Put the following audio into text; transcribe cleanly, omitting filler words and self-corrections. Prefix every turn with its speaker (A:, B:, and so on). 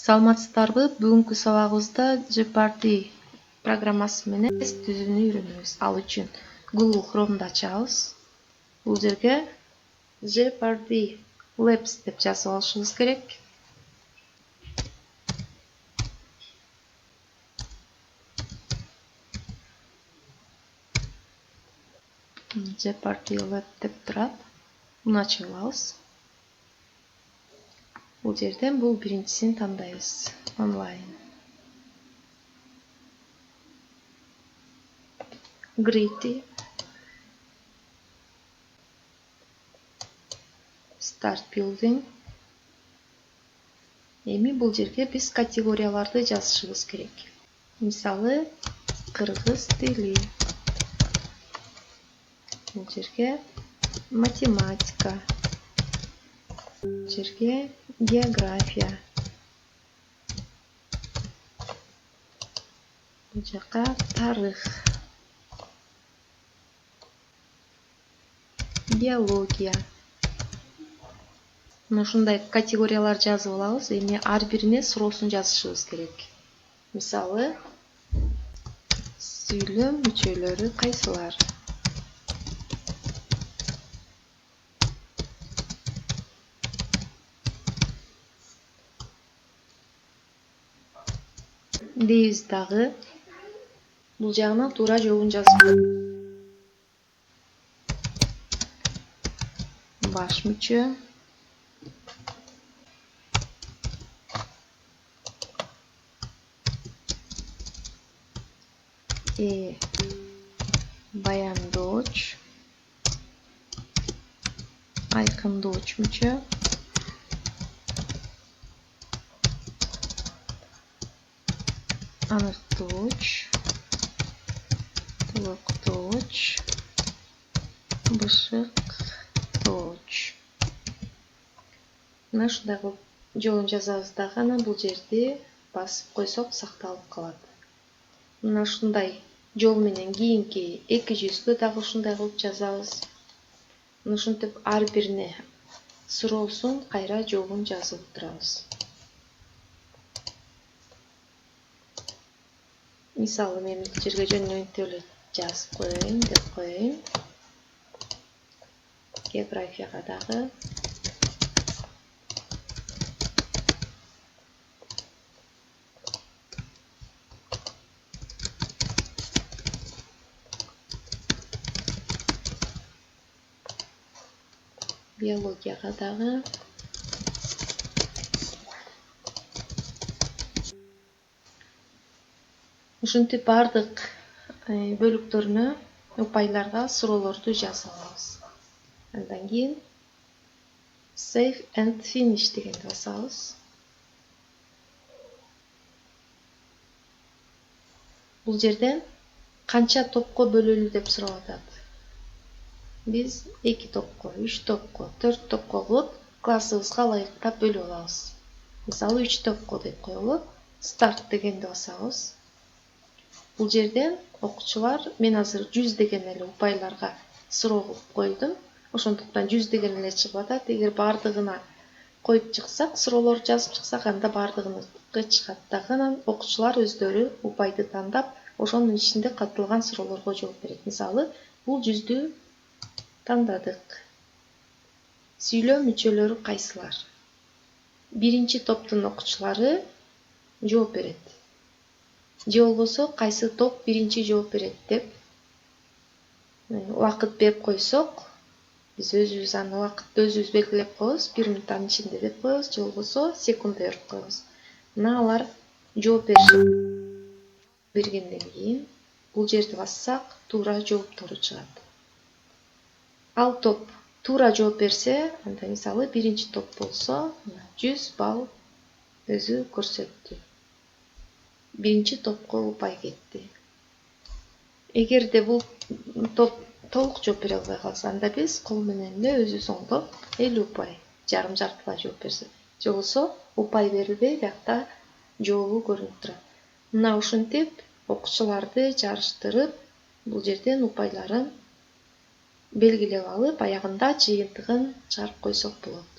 A: Саламатсыздарбы? Бүгүнкү сабагыбызда Jeopardy программасы менен тест түзүүнү үйрөнөбүз. Ал үчүн Google Chrome'ду ачабыз. Бул жерге Jeopardy Labs деп жазып алышыбыз керек. Jeopardy Lab деп турат. Муну ачып алабыз. Бул жерден бул биринчисин тандайбыз. Онлайн. Gritty. Start building. Эми бул жерге биз категорияларды жазышыбыз керек. Мисалы, кыргыз тили. Бул жерге математика. Бул жерге география. Бул жака тарых. Биология. Ушундай категориялар жазып алабыз. Эми ар бирине суроосун жазышыбыз керек. Мисалы, сүйлөм мүчөлөрү кайсылар? Дейбиз дагы. Бул жагынан туура жообун жазып баш мүчө. Баяндооч. Айкындооч мүчө. Аныктооч. Толуктооч. Бышыктооч. Мына ушундай кылып жообун жазабыз дагы, анан бул жерди басып койсок сакталып калат. Мына ушундай жол менен кийинки эки жүзгө дагы ушундай кылып жазабыз. Мына ушинтип ар бирине суроосун кайра жообун жазып турабыз. Мисалы, мен бул жерге жөнөкөй эле жазып коеюн деп коеюн. Географияга дагы. Биологияга дагы. Ушинтип бардык бөлүктөрүнө, упайларга суроолорду жазып алабыз. Андан кийин Save and Finish дегенди басабыз. Бул жерден канча топко бөлөлүү деп сурап атат. Биз 2 топко, 3 топко, 4 топко кылып, классыбызга ылайыктап бөлүп алабыз. Мисалы, 3 топко деп коелу. Start дегенди басабыз. Бул жерден окуучулар, мен азыр 100 деген эле упайларга суроо кылып койдум. Ошондуктан 100 деген эле чыгып атат. Эгер бардыгына коюп чыксак, суроолорду жазып чыксак, анда бардыгыныгы чыгат дагы. Анан окуучулар өздөрү упайды тандап, ошонун ичинде катылган суроолорго жооп берет. Мисалы, бул 100дү тандадык. Сүйлөм мүчөлөрү кайсылар? Биринчи топтун окуучулары жооп берет. Же болбосо кайсы топ биринчи жооп берет деп убакыт берип койсок, биз өзүбүз аны убакытты өзүбүз белгилеп коебуз, 1 минуттун ичинде деп коебуз, же болбосо секунда берип коебуз. Мына алар жооп бергенден кийин бул жерди бассак, туура жооптору чыгат. Ал топ туура жооп берсе, анда мисалы биринчи топ болсо, 100 балл өзү көрсөттү. Биринчи топко упай кетти. Эгерде бул топ толук жооп бере албай калса, анда биз кол менен эле өзүбүз оңдоп 50 упай, жарым-жартылай жооп берсе, же болбосо упай берилбей, биякта жообу көрүнүп турат. Мына ушинтип окуучуларды жарыштырып, бул жерден упайларын белгилеп алып, аягында жыйынтыгын чыгарып койсок болот.